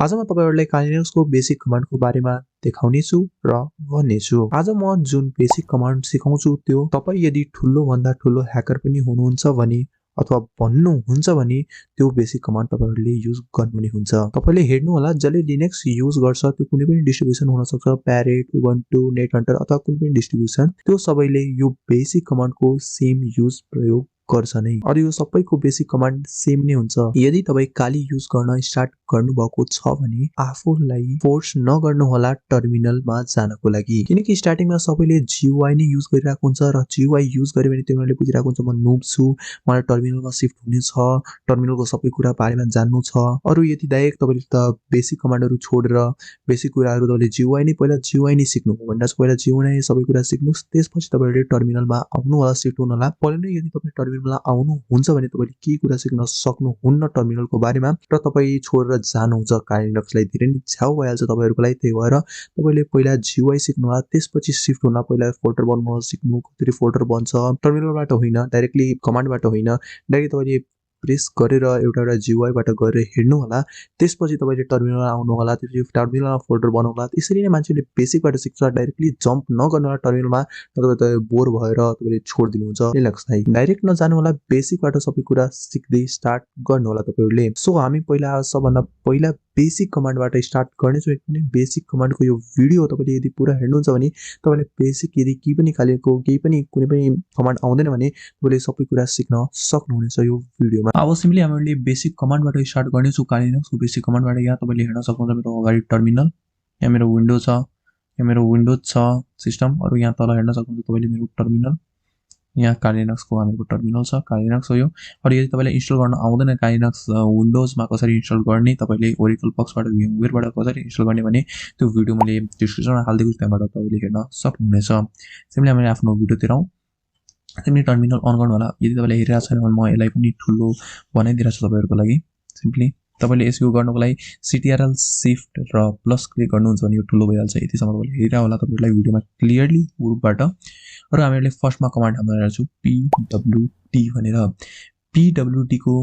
आज म तपाईहरुलाई काइनेक्सको बेसिक कमान्डको बारेमा देखाउने छु र भन्ने छु। आज म जुन बेसिक कमान्ड सिकाउँछु त्यो तपाई यदि ठुलो भन्दा ठुलो ह्याकर पनि हुनुहुन्छ भने अथवा बन्नुहुन्छ भने त्यो बेसिक कमान्ड तपाईहरुले युज गर्नुपर्ने हुन्छ। तपाईले हेर्नु होला जसले लिनक्स युज गर्छ त्यो कुनै पनि डिस्ट्रिब्युसन हुन सक्छ, प्यारेट, उबुन्टु, नेटहन्टर अथवा कुनै पनि डिस्ट्रिब्युसन, त्यो सबैले यो बेसिक कमान्डको सेम युज प्रयोग गर्छ नै। अरु यो सबैको बेसिक कमान्ड सेम नै हुन्छ। यदि तपाई काली युज गर्न स्टार्ट गर्नुभएको छ भने आफूलाई फोर्स नगर्नु होला टर्मिनलमा जानको लागि, किनकि स्टार्टिङमा सबैले GUI नै युज गरिरहेको हुन्छ र GUI युज गरे भने तिनीहरुले बुझिरहेको हुन्छ म नूब छु, मलाई टर्मिनलमा सिफ्ट हुने छ, टर्मिनलको सबै कुरा बारेमा जान्नु छ। अरु यदि डाइरेक्ट तपाईले त बेसिक कमान्डहरु छोडेर बेसिक कुराहरु तपाईले GUI नै पहिला GUI नै सिक्नु हो भन्दा पहिला GUI नै सबै कुरा सिक्नुस्, त्यसपछि तपाईले टर्मिनलमा आउनु होला, सिफ्ट हुनु होला। पहिला नै यदि तपाई टर्मिनलमा आउनु हुन्छ भने तपाईले के कुरा सिक्न सक्नुहुन्न टर्मिनलको बारेमा र तपाई छोडेर जानुहुन्छ काइनेक्सलाई धेरै नै छ्याउ भइहाल्छ तपाईहरुको लागि। त्यही भएर तपाईले पहिला GUI सिक्नु होला, त्यसपछि सिफ्ट हुन पहिला फोल्डर बनाउन सिक्नु, कसरी फोल्डर बन्छ, टर्मिनलबाट होइन, डाइरेक्टली कमान्डबाट होइन, डाइरेक्ट तपाईले प्रेस गरेर एउटा GUI बाट गरेर हेर्नु होला, त्यसपछि तपाईले टर्मिनलमा आउनु होला, त्यसपछि टर्मिनलमा फोल्डर बनाउनु होला। त्यसरी नै मान्छेले बेसिकबाट सिक्छ, डाइरेक्टली जम्प नगर्नु होला टर्मिनलमा, नत्र त बोर भएर तपाईले छोड्दिनुहुन्छ लिनक्सलाई। डाइरेक्ट नजानु होला, बेसिकबाट सबै कुरा सिक्दै स्टार्ट गर्नु होला तपाईहरुले। सो हामी पहिला सबभन्दा पहिला बेसिक कमान्डबाट स्टार्ट गर्नेछौँ। एकदमै बेसिक कमान्डको यो भिडियो तपाईले यदि पुरा हेर्नुहुन्छ भने तपाईले बेसिक यदि केही पनि खालेको केही पनि कुनै पनि कमान्ड आउँदैन भने तपाईले सबै कुरा सिक्न सक्नुहुनेछ यो भिडियोमा। अब सिम्पली हामीले बेसिक कमान्डबाट स्टार्ट गर्नेछौँ। काइनेक्सको बेसिक कमान्डबाट यहाँ तपाईले हेर्न सक्नुहुन्छ मेरो अगाडि टर्मिनल, यहाँ मेरो विन्डो छ, यहाँ मेरो विन्डोज छ सिस्टम, अरु यहाँ तल हेर्न सक्नुहुन्छ तपाईले मेरो टर्मिनल, यहाँ काइनेक्सको हामीको टर्मिनल छ, काइनेक्स हो यो। अरु यदि तपाईलाई इन्स्टल गर्न आउँदैन काइनेक्स विन्डोजमा कसरी इन्स्टल गर्ने, तपाईले ओरेकल बक्सबाट VMwareबाट कसरी इन्स्टल गर्ने भने त्यो भिडियो मैले डिस्क्रिप्सनमा हाल्दिएको छु, त्यहाँबाट तपाईले हेर्न सक्नुहुनेछ। सिम्पली हामीले आफ्नो भिडियोतिर आउँ। तिमीले टर्मिनल अन गर्नु होला। यदि तपाईले हेरिरहेको छैन भने म यसलाई पनि ठुलो बनाइदिरहेको छु तपाईहरुको लागि। सिम्पली तपाईले यसको गर्नको लागि CTRL शिफ्ट र प्लस क्लिक गर्नुहुन्छ भने यो ठुलो भइहाल्छ। यतिसम्म तपाईले हेरिरहेको होला तपाईहरुलाई भिडियोमा क्लियरली ग्रुपबाट। र हामीले फर्स्टमा कमान्ड हाल्न छु PWD भनेर। PWD को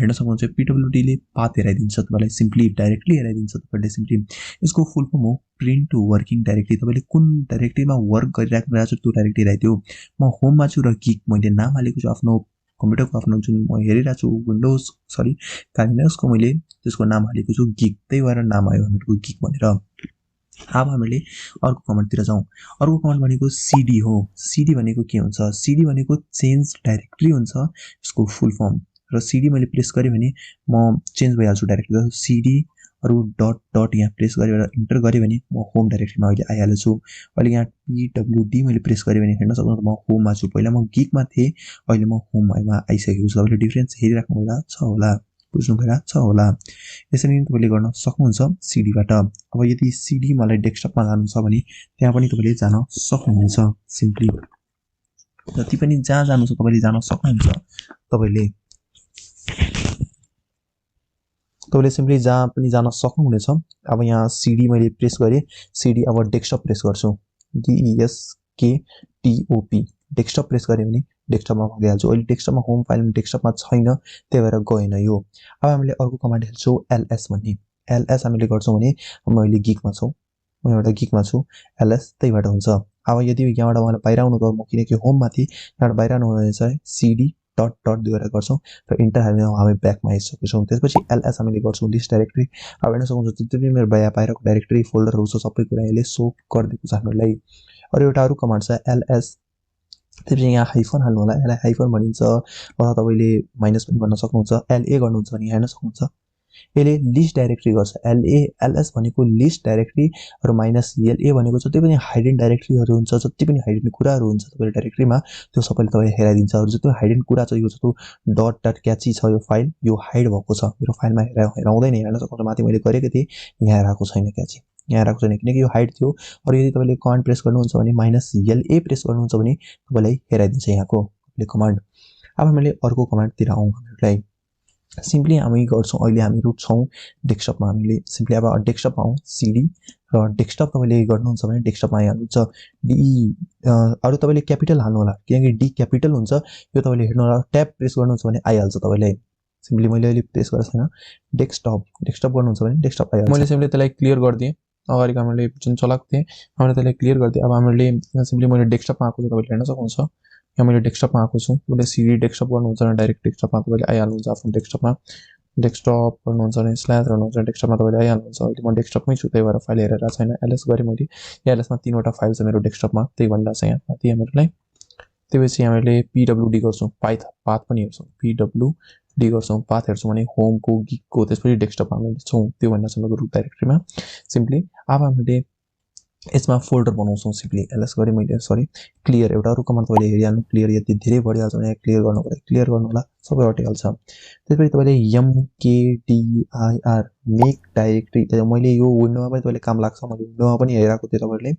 हेर्न सक्नुहुन्छ, PWD ले पाथ हेराइदिन्छ तपाईलाई, सिम्पली डाइरेक्टली हेराइदिन्छ तपाईले। सिम्पली यसको फुल फर्म हो प्रिन्ट वर्किङ डाइरेक्टरी। तपाईले कुन डाइरेक्टरीमा वर्क गरिराख्नु भएको छ त्यो डाइरेक्टरी हेराइदियो। म होममा छु र गिग मैले नाम हालेको छु आफ्नो कम्प्युटरको, आफ्नो जुन म हेरिरहेको छु विन्डोज सरी काइनेक्सको, मैले त्यसको नाम हालेको छु गिग, त्यही भएर नाम आयो हामीको गिग भनेर। अब हामीले अर्को कमान्डतिर जाउँ। अर्को कमान्ड भनेको CD हो। CD भनेको के हुन्छ? CD भनेको चेन्ज डाइरेक्टरी हुन्छ यसको फुल फर्म। र CD मैले प्रेस गरे भने म चेन्ज भइहाल्छु डाइरेक्टली। CD अरु डट डट यहाँ प्रेस गरेर इन्टर गरे भने म होम डाइरेक्टरीमा अहिले आइहाल्छु। अहिले यहाँ PWD मैले प्रेस गरे भने हेर्न सक्नुहुन्छ म होममा छु। पहिला म गिगमा थिए, अहिले म होममा आइसकेको छु। तपाईले डिफरेन्स हेरिराख्नु भइरा छ होला, बुझ्नु भइरा छ होला। यसरी नै तपाईले गर्न सक्नुहुन्छ CD बाट। अब यदि CD मलाई डेस्कटपमा जानु छ भने त्यहाँ पनि तपाईले जान सक्नुहुन्छ। सिम्पली जति पनि जहाँ जानु छ तपाईले जान सक्नुहुन्छ। तपाईले सिम्पली जहाँ पनि जान सक्नुहुनेछ। अब यहाँ CD मैले प्रेस गरे, CD अब डेस्कटप प्रेस गर्छु, DESKTOP डेस्कटप प्रेस गरे भने डेस्कटपमा गइहाल्छु। अहिले डेस्कटपमा होम फाइल डेस्कटपमा छैन, त्यही भएर गएन यो। अब हामीले अर्को कमान्ड हेर्छौँ LS भन्ने। LS हामीले गर्छौँ भने म अहिले गिगमा छु, म एउटा गिगमा छु, LS त्यहीबाट हुन्छ। अब यदि यहाँबाट मलाई बाहिर आउनु भयो, म किनकि होममा थिए, यहाँबाट बाहिर आउनु भने चाहिँ CD डट डट दिएर गर्छौँ र इन्टर हालेर हामी ब्याकमा आइसकेको छौँ। त्यसपछि LS हामीले गर्छौँ लिस्ट डाइरेक्टरी। अब हेर्न सक्नुहुन्छ जति पनि मेरो बाहिरको डाइरेक्टरी फोल्डरहरु छ सबै कुरा यसले सो गरिदिएको छ हामीलाई। अरु कमान्ड छ LS, त्यसपछि यहाँ हाइफन हाल्नु होला, यसलाई हाइफन भनिन्छ अथवा तपाईले माइनस पनि भन्न सक्नुहुन्छ। LA गर्नुहुन्छ भने हेर्न सक्नुहुन्छ यसले लिस्ट डाइरेक्टरी गर्छ। LS भनेको लिस्ट डाइरेक्टरी र -LA भनेको जति पनि हाइडन डाइरेक्टरीहरु हुन्छ, जति पनि हाइडन कुराहरु हुन्छ तपाईले डाइरेक्टरीमा त्यो सबैले तपाईले हेराइदिन्छ। अरु जति हाइडन कुरा छ यो जस्तो डट डट क्याची छ यो फाइल, यो हाइड भएको छ मेरो फाइलमा, हेराउँदैन। हेर्न सक्नुहुन्छ माथि मैले गरेको थिए, यहाँ हेराएको छैन क्याची, यहाँ हेराएको छैन किनकि यो हाइड थियो। अरु यदि तपाईले कमान्ड प्रेस गर्नुहुन्छ भने -LA प्रेस गर्नुहुन्छ भने तपाईलाई हेराइदिन्छ यहाँको कमान्ड। अब हामीले अर्को कमान्डतिर आउँ। हामीलाई सिम्पली हामी गर्छौँ, अहिले हामी रुट छौँ डेस्कटपमा। हामीले सिम्पली अब डेस्कटपमा आउँ, CD र डेस्कटप तपाईले गर्नुहुन्छ भने डेस्कटपमा आइहाल्नुहुन्छ। अरु तपाईले क्यापिटल हाल्नु होला, किनकि D क्यापिटल हुन्छ यो। तपाईले हेर्नु होला ट्याब प्रेस गर्नुहुन्छ भने आइहाल्छ तपाईलाई। सिम्पली मैले अहिले प्रेस गरेको छैन डेस्कटप गर्नुहुन्छ भने डेस्कटप आइहाल्छ मैले सिम्पली त्यसलाई क्लियर गरिदिएँ अगाडिको हामीले जुन चलाएको थिएँ हामीले त्यसलाई क्लियर गरिदिएँ अब हामीले सिम्पली मैले डेस्कटपमा आएको छु तपाईँले हेर्न सक्नुहुन्छ यहाँ मैले डेस्कटपमा आएको छु तपाईँले सिडी डेस्कटप गर्नुहुन्छ भने डाइरेक्ट डेस्कटपमा तपाईँले आइहाल्नुहुन्छ आफ्नो डेस्कटपमा डेस्कटप गर्नुहुन्छ भने स्ल्यास गर्नुहुन्छ भने डेस्कटपमा तपाईँले आइहाल्नुहुन्छ अहिले म डेस्कटपमै छु त्यही भएर फाइल हेरेर छैन एलएस गरेँ मैले यहाँ एलएसमा 3वटा फाइल छ मेरो डेस्कटपमा त्यही भनिरहेको छ यहाँ माथि हामीहरूलाई त्यसपछि हामीले पिडब्लुडी गर्छौँ पाथ पनि हेर्छौँ पिडब्लुडी गर्छौँ पाथ हेर्छौँ भने होमको गिगको त्यसपछि डेस्कटपमा हामीले छौँ त्यो भनिरहेको छ मेरो रुट डाइरेक्टरीमा सिम्पली अब हामीले यसमा फोल्डर बनाउँछौँ सिम्पली एलएस गरेँ मैले सरी क्लियर एउटा अरू कमान्ड तपाईँले हेरिहाल्नु क्लियर यति धेरै बढिहाल्छ भने क्लियर गर्नुको लागि क्लियर गर्नु होला सबै हटिहाल्छ त्यसपछि तपाईँले MKDIR मेक डाइरेक्टरी मैले यो विन्डोमा पनि तपाईँले काम लाग्छ मैले विन्डोमा पनि हेरेको थिएँ तपाईँहरूले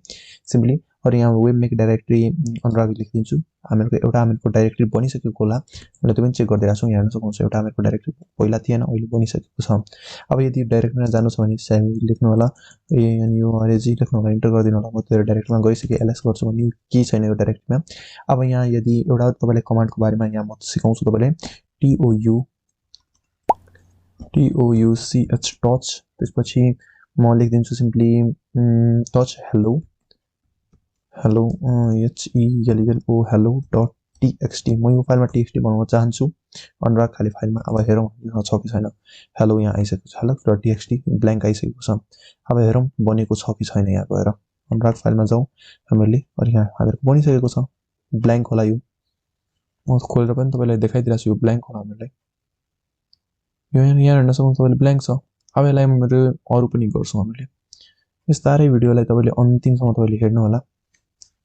सिम्पली अरू यहाँ वेब मेक डाइरेक्टरी अनुराग लेखिदिन्छु हामीहरूको एउटा हामीहरूको डाइरेक्टरी बनिसकेको होला मैले त्यो पनि चेक गरिदिरहेको छु यहाँ हेर्न सक्नुहुन्छ एउटा हामीहरूको डाइरेक्टरी पहिला थिएन अहिले बनिसकेको छ अब यदि डाइरेक्टरीमा जानु छ भने चाहिँ लेख्नु होला अनि यो अरेजी लेख्नु होला इन्टर गरिदिनु होला म त्यो डाइरेक्टरीमा गइसकेँ एलएस गर्छु भने के छैन यो डाइरेक्टरीमा अब यहाँ यदि एउटा तपाईँलाई कमान्डको बारेमा यहाँ म सिकाउँछु तपाईँले TOUCH टच त्यसपछि म लेखिदिन्छु simply touch hello HELLO hello dot TXT म यो फाइलमा टीएक्सटी बनाउन चाहन्छु अनुराग खाली फाइलमा अब हेरौँ यहाँ छ कि छैन हेलो यहाँ आइसकेको छ हेलो डट टीएक्सटी ब्ल्याङ्क आइसकेको छ अब हेरौँ बनेको छ कि छैन यहाँ गएर अनुराग फाइलमा जाउँ हामीले अनि यहाँ हामीहरूको बनिसकेको छ ब्ल्याङ्क होला यो म खोलेर पनि तपाईँलाई देखाइदिरहेको छु यो ब्ल्याङ्क होला हामीलाई यो यहाँ हेर्न सक्नुहुन्छ तपाईँले ब्ल्याङ्क छ अब यसलाई मेरो अरू पनि गर्छौँ हामीले यस्तारै भिडियोलाई तपाईँले अन्तिमसम्म तपाईँले हेर्नु होला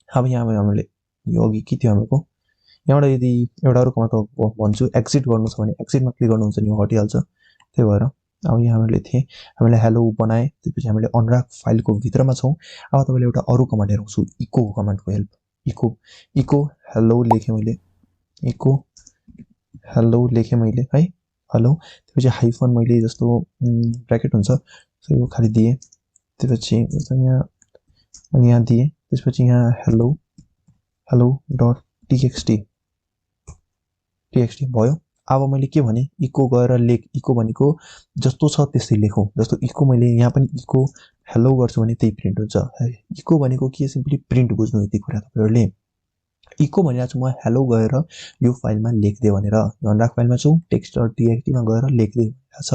अब यहाँ हामीले यो अघि के थियो हाम्रो यहाँबाट यदि एउटा अरू कमान्ड भन्छु एक्जिट गर्नु छ भने एक्जिटमा क्लिक गर्नुहुन्छ भने यो हटिहाल्छ त्यही भएर अब यहाँ हामीले हेलो बनाए त्यसपछि हामीले अनुराग फाइलको भित्रमा छौँ अब तपाईँले एउटा अरू कमान्ड हेराउँछु इको कमान्डको हेल्प इको हेलो लेखेँ मैले इको हेलो लेखेँ मैले है हेलो त्यसपछि हाइफन मैले जस्तो ब्र्याकेट हुन्छ सो यो खालि दिएँ त्यसपछि यहाँ दिएँ त्यसपछि यहाँ हेलो डट टीएक्सटी भयो अब मैले के भने इको गएर लेख इको भनेको जस्तो छ त्यस्तै लेखौँ जस्तो इको मैले यहाँ पनि इको हेलो गर्छु भने त्यही प्रिन्ट हुन्छ इको भनेको के सिम्पली प्रिन्ट बुझ्नु यति कुरा तपाईँहरूले इको भनिरहेको छु म हेलो गएर यो फाइलमा लेख्दै भनेर अनुराग फाइलमा छौँ टेक्स्ट डट टीएक्सटीमा गएर लेख्दै भनेको छ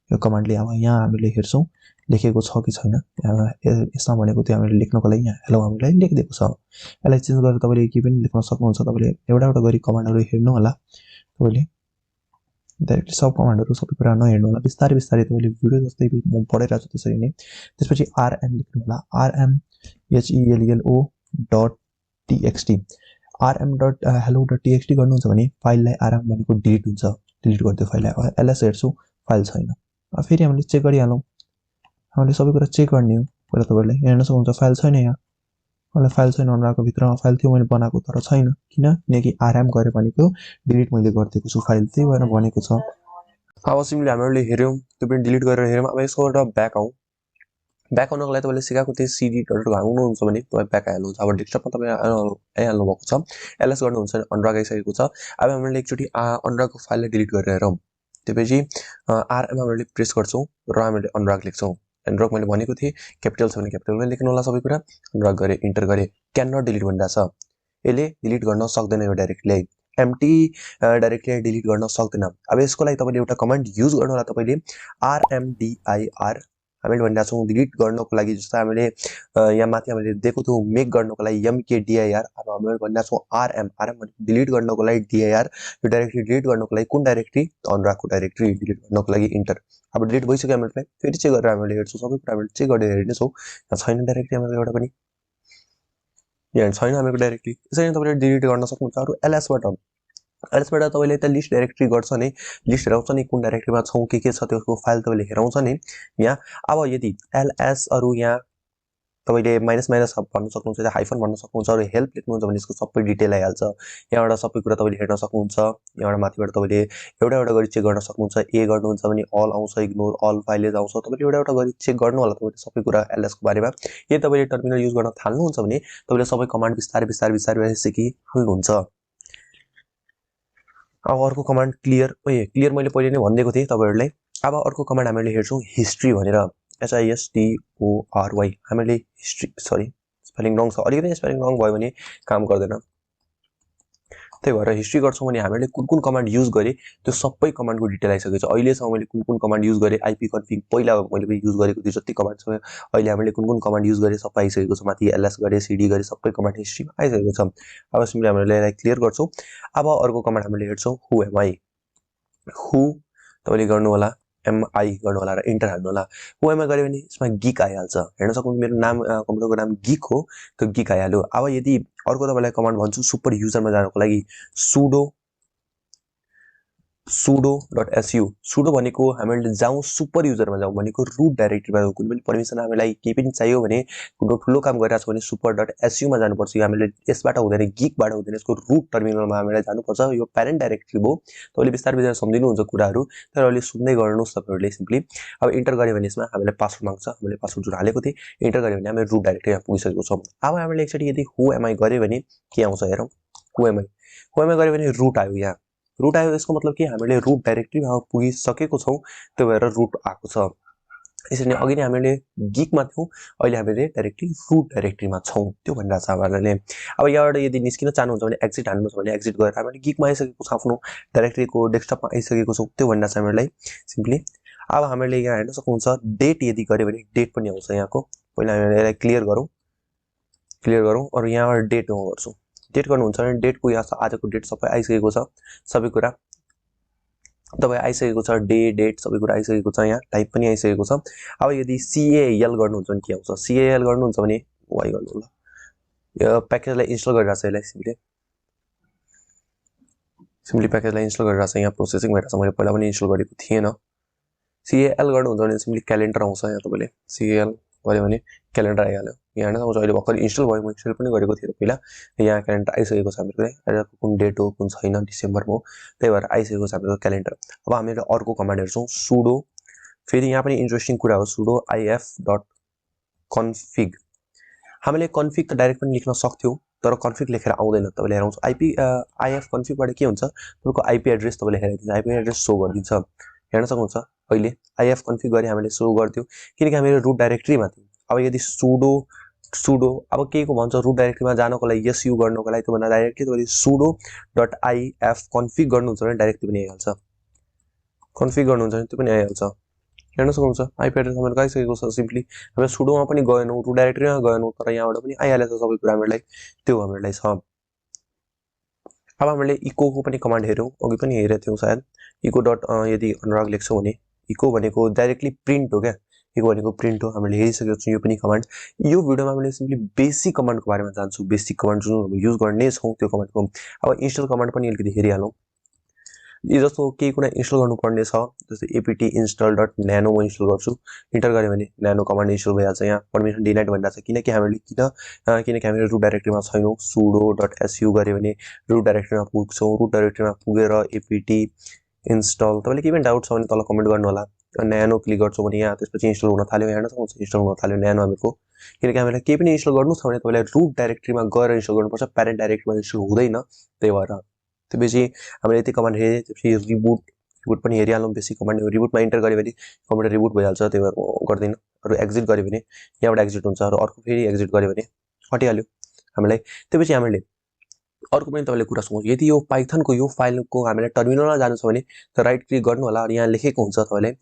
यो कमान्डले अब यहाँ हामीले हेर्छौँ लेखेको छ कि छैन यसमा भनेको त्यो हामीले लेख्नको लागि यहाँ हेलो हामीलाई लेखिदिएको छ यसलाई चेन्ज गरेर तपाईँले के पनि लेख्न सक्नुहुन्छ तपाईँले एउटा एउटा गरी कमान्डहरू हेर्नु होला तपाईँले डाइरेक्टली सब कमान्डहरू सबै कुरा नहेर्नु होला बिस्तारै बिस्तारै तपाईँले भिडियो जस्तै म पढाइरहेको छु त्यसरी नै त्यसपछि आरएम लेख्नु होला RMHELLO dot TXT RM dot hello dot TXT गर्नुहुन्छ भने फाइललाई आरएम भनेको डिलिट हुन्छ डिलिट गरिदियो फाइललाई एलएस हेर्छु फाइल छैन फेरि हामीले चेक गरिहालौँ हामीले सबै कुरा चेक गर्ने हो पहिला तपाईँहरूले हेर्न सक्नुहुन्छ फाइल छैन यहाँ मलाई फाइल छैन अनुरागको भित्रमा फाइल थियो मैले बनाएको तर छैन किनकि आरएम गरेँ भनेको डिलिट मैले गरिदिएको छु फाइल त्यही भएर भनेको छ अब सिम्पली हामीले हेऱ्यौँ त्यो पनि डिलिट गरेर हेऱ्यौँ अब यसको एउटा ब्याक आउनको लागि तपाईँले सिकाएको थियो सिडी डट हाल्नुहुन्छ भने तपाईँ ब्याक आइहाल्नुहुन्छ अब डेस्कटपमा तपाईँ आइहाल्नु भएको छ एलएस गर्नुहुन्छ भने अनुराग आइसकेको छ अब हामीले एकचोटि अनुरागको फाइललाई डिलिट गरेर हेरौँ त्यसपछि आरएम हामीले प्रेस गर्छौँ र हामीले अनुराग लेख्छौँ अनुराग मैले भनेको थिएँ क्यापिटल छ भने क्यापिटलमै लेख्नु होला सबै कुरा अनुराग गरेँ इन्टर गरेँ क्यान नट डिलिट भनिरहेछ यसले डिलिट गर्न सक्दैन यो डाइरेक्टली एम्टी डाइरेक्टली डिलिट गर्न सक्दैन अब यसको लागि तपाईँले एउटा कमान्ड युज गर्नु होला तपाईँले RMDIR हामीले भनिरहेको छौँ डिलिट गर्नको लागि जस्तो हामीले यहाँ माथि हामीले दिएको थियौँ मेक गर्नको लागि MKDIR अब हामीले भनिरहेको छौँ आरएम भनेको डिलिट गर्नको लागि DIR यो डाइरेक्टली डिलिट गर्नको लागि कुन डाइरेक्टरी अनुरागको डाइरेक्टरी डिलिट गर्नको लागि इन्टर अब डिलिट भइसक्यो हामीलाई फेरि चेक गरेर हामीले हेर्छौँ सबै कुरा हामीले चेक गरेर हेर्नेछौँ यहाँ छैन डाइरेक्टली हाम्रो एउटा पनि यहाँ छैन हाम्रो डाइरेक्टली यसरी तपाईँले डिलिट गर्न सक्नुहुन्छ अरू एलएसबाट तपाईँले त लिस्ट डाइरेक्टरी गर्छ नि लिस्ट हेराउँछ नि कुन डाइरेक्टरीमा छौँ के छ त्यसको फाइल तपाईँले हेराउँछ नि यहाँ अब यदि एलएस अरू यहाँ तपाईँले माइनस भन्न सक्नुहुन्छ हाइफन भन्न सक्नुहुन्छ अरू हेल्प लेख्नुहुन्छ भने यसको सबै डिटेल आइहाल्छ यहाँबाट सबै कुरा तपाईँले हेर्न सक्नुहुन्छ यहाँबाट माथिबाट तपाईँले एउटा एउटा गरी चेक गर्न सक्नुहुन्छ ए गर्नुहुन्छ भने अल आउँछ इग्नोर अल फाइलेज आउँछ तपाईँले एउटा एउटा गरी चेक गर्नु होला तपाईँले सबै कुरा एलएसको बारेमा यदि तपाईँले टर्मिनल युज गर्न थाल्नुहुन्छ भने तपाईँले सबै कमान्ड बिस्तारै सिकिहाल्नुहुन्छ अब अर्को कमान्ड क्लियर मैले पहिले नै भनिदिएको थिएँ तपाईहरुलाई। अब अर्को कमान्ड हामीले हेर्छौं हिस्ट्री भनेर HISTORY हामीले हिस्ट्री सरी स्पेलिङ रङ छ, अलिकति स्पेलिङ रङ भयो भने काम गर्दैन। त्यही भएर हिस्ट्री गर्छौं भने हामीले कुन कमान्ड युज गरे त्यो सबै कमान्डको डिटेल आइसकेको छ। अहिले सम्म मैले कुन कमान्ड युज गरे आईपी कन्फिग पहिला मैले युज गरेको थियो जति कमान्ड छ अहिले हामीले कुन कमान्ड युज गरे सबै आइसकेको छ। माथि ls गरे cd गरे सबै कमान्ड हिस्ट्रीमा आइसकेको छ। अब सिम्पली हामीले यसलाई क्लियर गर्छौं। अब अर्को कमान्ड हामीले हेर्छौं हु एम आई। हु तपाईले गर्नु होला MI गर्नु होला र इन्टर हाल्नु होला। हु एम आई गरे भने यसमा गिक आइहाल्छ। हेर्न सक्नुहुन्छ मेरो नाम कम्प्युटरको नाम गिक हो, त्यो गिक आइहाल्यो। अब यदि अर्को तपाईलाई कमान्ड भन्छु सुपर युजरमा जानको लागि sudo.su sudo भनेको हामीले जाउँ सुपर युजरमा जाउँ भनेको रुट डाइरेक्टरीमा जाउँ। कुनै पनि परमिसन हामीलाई केही पनि चाहियो भने ठुलो काम गरिरहेको छ भने super.su मा जानुपर्छ। हामीले यसबाट हुँदैन, गिकबाट हुँदैन, यसको रुट टर्मिनलमा हामीलाई जानुपर्छ। यो प्यारेन्ट डाइरेक्टरी हो। तपाईले बिस्तार बिस्तार सम्झिनु हुन्छ कुराहरु, तर अहिले सुन्दै गर्नुस् तपाईहरुले। सिम्पली अब इन्टर गरे भने यसमा हामीले पासवर्ड माग्छ। हामीले पासवर्ड जुन हालेको थिए इन्टर गरे भने हामी रुट डाइरेक्टरीमा पुगिसकेको छौं। अब हामीले एकचोटी यदि हु एम आई गरे भने के आउँछ हेरौं। हु एम आई गरे भने रुट आयो। यहाँ रुट आयो यसको मतलब के हामीले रुट डाइरेक्टरीमा पुगिसकेको छौं, त्यो भएर रुट आएको छ। यसरी नै अघि नै हामीले गिकमा थियौं, अहिले हामीले डाइरेक्टली रुट डाइरेक्टरीमा छौं, त्यो भनिरहेको छ हामीहरूले। अब यहाँबाट यदि निस्किन चाहनुहुन्छ भने एक्जिट हाल्नुहुन्छ भने एक्जिट गरेर हामीले गिकमा आइसकेको छ, आफ्नो डाइरेक्टरीको डेस्कटपमा आइसकेको छौं, त्यो भनिरहेको छ हामीलाई सिम्पली। अब हामीले यहाँ हेर्न सक्नुहुन्छ डेट यदि गरे भने डेट पनि आउँछ यहाँको। पहिला हामीले यसलाई क्लियर गरौँ अनि यहाँबाट डेट गर्छौं। डेट गर्नुहुन्छ भने डेटको यहाँ आजको डेट सबै आइसकेको छ, सबै कुरा तपाई आइसकेको छ, डेट सबै कुरा आइसकेको छ। यहाँ टाइप पनि आइसकेको छ। अब यदि CAL गर्नुहुन्छ भने के आउँछ। CAL गर्नुहुन्छ भने वाइ गर्नु होला। यो प्याकेजलाई इन्स्टल गरिरहेछ, यसलाई सिम्पली प्याकेजलाई इन्स्टल गरिरहेछ। यहाँ प्रोसेसिङ भइरहेछ, मैले पहिला पनि इन्स्टल गरेको थिएन। CAL गर्नुहुन्छ भने सिम्पली क्यालेन्डर आउँछ। यहाँ तपाईले CAL गरे भने क्यालेन्डर आइहाल्यो। यहाँ हेर्न सक्नुहुन्छ अहिले भर्खर इन्स्टल भयो, म इन्स्टल पनि गरेको थिएँ पहिला। यहाँ क्यालेन्डर आइसकेको छ हामीलाई। आजको कुन डेट हो कुन छैन डिसेम्बरमा हो, त्यही भएर आइसकेको छ हाम्रो क्यालेन्डर। अब हामीले अर्को कमान्ड हेर्छौं sudo। फेरि यहाँ पनि इन्ट्रेस्टिङ कुरा हो sudo if.config। हामीले कन्फिग त डाइरेक्ट पनि लेख्न सक्थ्यौ, तर कन्फिग लेखेर आउँदैन। तपाईले हेर्नुहुन्छ if config बाट के हुन्छ, तपाईको आईपी एड्रेस तपाईले हेरिदिन्छ, आईपी एड्रेस शो गर्दिन्छ। हेर्न सक्नुहुन्छ अहिले if config गरे हामीले शो गर्थ्यो किनकि हामीले रुट डाइरेक्टरीमा थियौं। अब यदि sudo अब केको भन्छ रुट डाइरेक्टरीमा जानको लागि su गर्नको लागि, त्यो भन्दा डाइरेक्टली तपाईले sudo.if config गर्नुहुन्छ भने डाइरेक्टली पनि आइहाल्छ। कन्फिग गर्नुहुन्छ भने त्यो पनि आइहाल्छ। हेर्न सक्नुहुन्छ आईपी एड्रेस हामीले गइसकेको छ। सिम्पली हामी सुडोमा पनि गएनौं, रुट डाइरेक्टरीमा गएनौं, तर यहाँबाट पनि आइहालेछ सबै कुरा हामीलाई, त्यो हामीलाई छ। अब हामीले इको को पनि कमान्ड हेर्यौं, अघि पनि हेरेको थियौं सायद। इको डट यदि अनुराग लेख्छौं भने इको भनेको डाइरेक्टली प्रिन्ट हो क्या, इको भनेको प्रिन्ट हो। हामीले हेरिसकेको छौं यो पनि कमान्ड। यो भिडियोमा हामीले सिम्पली बेसिक कमान्डको बारेमा जान्छौं, बेसिक कमान्ड जुन हामी युज गर्ने छौं त्यो कमान्डको। अब इन्स्टल कमान्ड पनि अलिकति हेरिहालौं। यो जस्तो केही कुनै इन्स्टल गर्नुपर्ने छ, जस्तै apt install.nano म इन्स्टल गर्छु, इन्टर गरे भने nano कमान्ड इन्स्टल भइहाल्छ। यहाँ परमिसन डिनाइड भनिरहेछ किनकि हामीले रुट डाइरेक्टरीमा छैनौं। sudo.su गरे भने रुट डाइरेक्टरीमा पुग्छौं। रुट डाइरेक्टरीमा पुगेर apt install तपाईले के पनि डाउट छ भने तल कमेन्ट गर्नु होला। nano क्लिक गर्छौं भने यहाँ त्यसपछि इन्स्टल हुन थाल्यो। हेर्न सक्नुहुन्छ इन्स्टल हुन थाल्यो nano हामीको, किनकि हामीलाई केही पनि इन्स्टल गर्नु छ भने तपाईले रुट डाइरेक्टरीमा गएर इन्स्टल गर्नुपर्छ, प्यारेन्ट डाइरेक्टरीमा इन्स्टल हुँदैन। त्यही भएर त्यसपछि हामीले यति कमान्ड हेरे, त्यसपछि रिबुट पनि हेरिहालौं। बेसिक कमान्ड रिबुटमा इन्टर गरे भने कम्प्युटर रिबुट भइहाल्छ, त्यही भएर गर्दिन। अरु एक्जिट गरे भने यहाँबाट एक्जिट हुन्छ, र अर्को फेरि एक्जिट गरे भने हटिहाल्यो हामीलाई। त्यसपछि हामीले अर्को पनि तपाईले कुरा सोच्नु, यदि यो पाइथनको यो फाइलको हामीले टर्मिनलमा जानु छ भने राइट क्लिक गर्नु होला, अनि यहाँ लेखेको हुन्छ तपाईले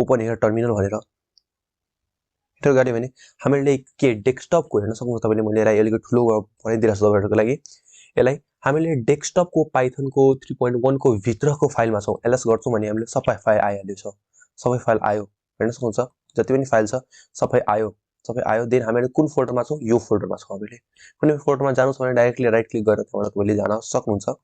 ओपन हियर टर्मिनल भनेर इन्टर गरे भने हामीले के डेस्कटपको हेर्न सक्नुहुन्छ तपाईले। मैले यसलाई अलिकति ठुलो बनाइदिरहेको छु तपाईहरुको लागि। यसलाई हामीले डेस्कटपको पाइथनको 3.1 को भित्रको फाइलमा छौं। ls गर्छौं भने हामीले सबै फाइल आइहाल्यो छ, सबै फाइल आयो। हेर्न सक्नुहुन्छ जति पनि फाइल छ सबै आयो। देन हामीले कुन फोल्डरमा छौं, यो फोल्डरमा छौं। हामीले कुनै फोल्डरमा जानु छ भने डाइरेक्टली राइट क्लिक गरेर त्यहाँबाट तपाईले जान सक्नुहुन्छ।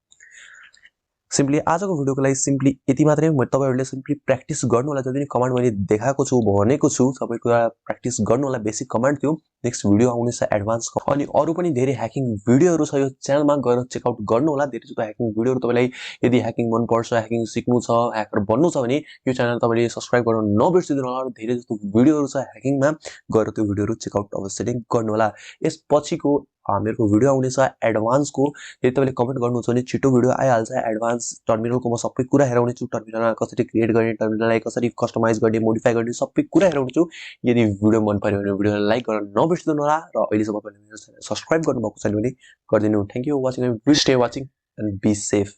सिम्पली आजको भिडियोको लागि सिम्पली यति मात्रै। म तपाईहरुले सिम्पली प्र्याक्टिस गर्नु होला, जति पनि कमान्ड मैले देखाएको छु भनेको छु सबै कुरा प्र्याक्टिस गर्नु होला। बेसिक कमान्ड थियो, नेक्स्ट भिडियो आउने छ एडभान्स। अनि अरु पनि धेरै ह्याकिङ भिडियोहरु छ, यो च्यानलमा गएर चेक आउट गर्नु होला। धेरै जस्तो ह्याकिङ भिडियोहरु तपाईलाई यदि ह्याकिङ मन पर्छ, ह्याकिङ सिक्नु छ, ह्याकर बन्नु छ भने यो च्यानल तपाईले सब्स्क्राइब गर्न नबिर्सिदिनु होला। धेरै जस्तो भिडियोहरु छ ह्याकिङमा, गएर त्यो भिडियोहरु चेक आउट अवश्य नै गर्नु होला। यसपछिको मेरो भिडियो आउनेछ एडभान्सको। यदि तपाईँले कमेन्ट गर्नुहुन्छ भने छिटो भिडियो आइहाल्छ। एडभान्स टर्मिनलको म सबै कुरा हेराउने छु। टर्मिनलमा कसरी क्रिएट गर्ने, टर्मिनललाई कसरी कस्टमाइज गर्ने, मोडिफाई गर्ने सबै कुरा हेराउने छु। यदि भिडियो मन पर्यो भने भिडियोलाई लाइक गर्न नबिर्सिदिनु होला र अहिलेसम्म तपाईँले मेरो च्यानल सब्स्क्राइब गर्नुभएको छैन भने गरिदिनु। Thank you for watching. Stay watching and be safe.